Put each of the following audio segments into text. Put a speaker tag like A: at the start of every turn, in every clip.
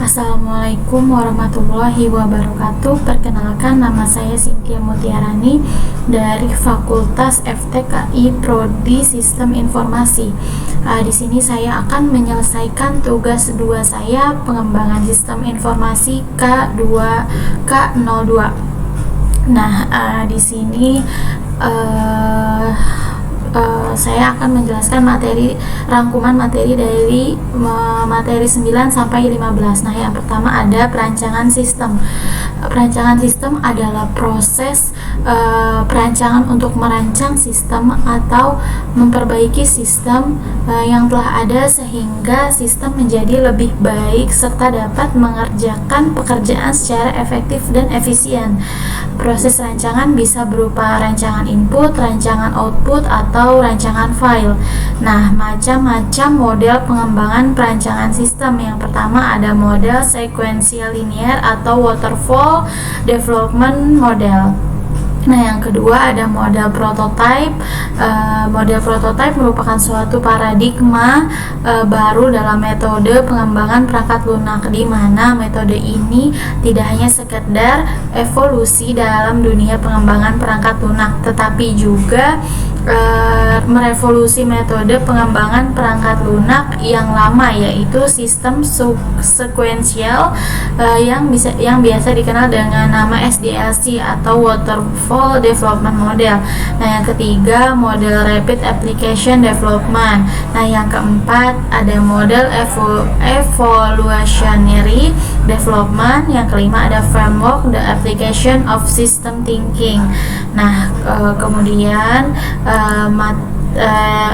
A: Assalamualaikum warahmatullahi wabarakatuh. Perkenalkan, nama saya Cynthia Mutiarani dari Fakultas FTKI Prodi Sistem Informasi. Di sini saya akan menyelesaikan tugas 2 saya, pengembangan sistem informasi K02. Nah, di sini saya akan menjelaskan rangkuman materi dari materi 9 sampai 15. Nah, yang pertama ada perancangan sistem. Perancangan sistem adalah proses perancangan untuk merancang sistem atau memperbaiki sistem yang telah ada sehingga sistem menjadi lebih baik serta dapat mengerjakan pekerjaan secara efektif dan efisien. Proses rancangan bisa berupa rancangan input, rancangan output, atau rancangan file. Nah, macam-macam model pengembangan perancangan sistem. Yang pertama ada model sequential linear atau waterfall development model. Nah, yang kedua ada model prototype. Model prototype merupakan suatu paradigma baru dalam metode pengembangan perangkat lunak, di mana metode ini tidak hanya sekedar evolusi dalam dunia pengembangan perangkat lunak, tetapi juga merevolusi metode pengembangan perangkat lunak yang lama, yaitu sistem sequential yang biasa dikenal dengan nama SDLC atau Waterfall Development Model. Nah, yang ketiga model Rapid Application Development. Nah, yang keempat ada model Evolutionary Development. Yang kelima ada Framework the Application of System Thinking. Nah, kemudian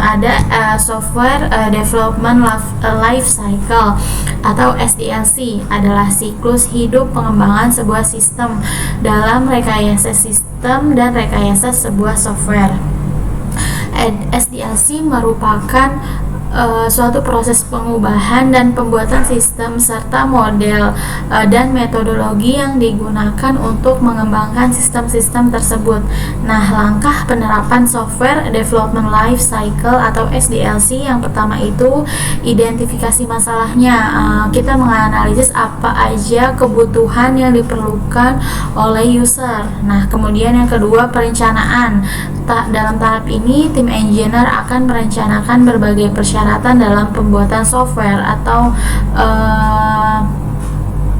A: ada Software Development Life Cycle atau SDLC, adalah siklus hidup pengembangan sebuah sistem dalam rekayasa sistem dan rekayasa sebuah software. SDLC merupakan suatu proses pengubahan dan pembuatan sistem serta model dan metodologi yang digunakan untuk mengembangkan sistem-sistem tersebut. Nah, langkah penerapan Software Development Life Cycle atau SDLC yang pertama itu identifikasi masalahnya. Kita menganalisis apa aja kebutuhan yang diperlukan oleh user. Nah, kemudian yang kedua perencanaan. Dalam tahap ini tim engineer akan merencanakan berbagai persyaratan dalam pembuatan software atau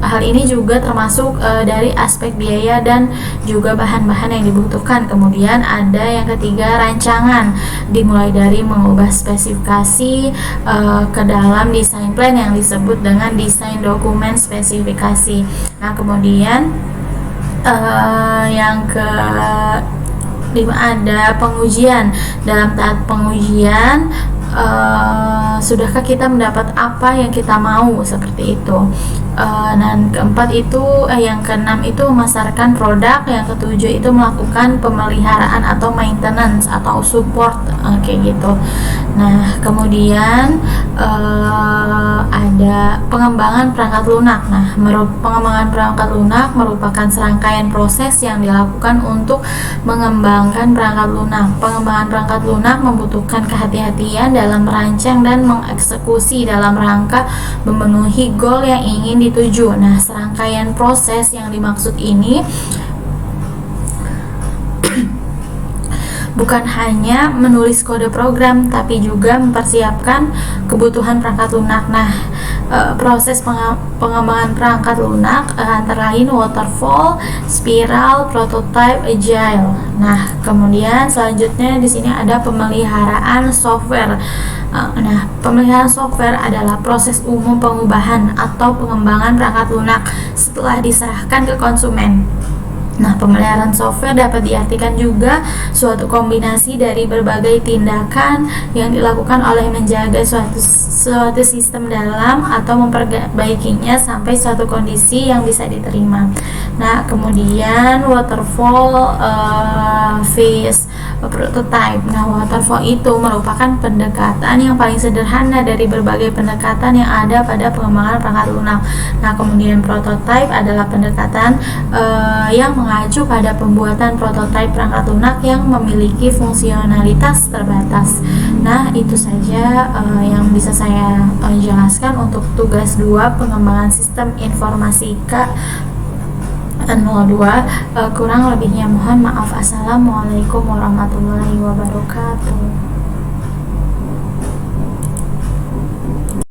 A: hal ini juga termasuk dari aspek biaya dan juga bahan-bahan yang dibutuhkan. Kemudian ada yang ketiga rancangan, dimulai dari mengubah spesifikasi ke dalam desain plan yang disebut dengan desain dokumen spesifikasi. Nah, kemudian yang ke 5 ada pengujian. Dalam tahap pengujian, sudahkah kita mendapat apa yang kita mau, seperti itu. Dan keempat itu yang keenam itu memasarkan produk. Yang ketujuh itu melakukan pemeliharaan atau maintenance atau support, kayak gitu. Nah, kemudian ada pengembangan perangkat lunak. Nah, pengembangan perangkat lunak merupakan serangkaian proses yang dilakukan untuk mengembangkan perangkat lunak. Pengembangan perangkat lunak membutuhkan kehati-hatian dalam merancang dan mengeksekusi dalam rangka memenuhi goal yang ingin dituju. Nah, serangkaian proses yang dimaksud ini bukan hanya menulis kode program, tapi juga mempersiapkan kebutuhan perangkat lunak. Nah, proses pengembangan perangkat lunak antara lain waterfall, spiral, prototype, agile. Nah, kemudian selanjutnya di sini ada pemeliharaan software. Nah, pemeliharaan software adalah proses umum pengubahan atau pengembangan perangkat lunak setelah diserahkan ke konsumen. Nah, pemeliharaan software dapat diartikan juga suatu kombinasi dari berbagai tindakan yang dilakukan oleh menjaga suatu sistem dalam atau memperbaikinya sampai suatu kondisi yang bisa diterima. Nah, kemudian waterfall phase. prototype. Nah, waterfall itu merupakan pendekatan yang paling sederhana dari berbagai pendekatan yang ada pada pengembangan perangkat lunak. Nah, kemudian prototype adalah pendekatan yang mengacu pada pembuatan prototipe perangkat lunak yang memiliki fungsionalitas terbatas. Nah, itu saja yang bisa saya jelaskan untuk tugas 2 pengembangan sistem informatika 02. Kurang lebihnya mohon maaf. Assalamualaikum warahmatullahi wabarakatuh.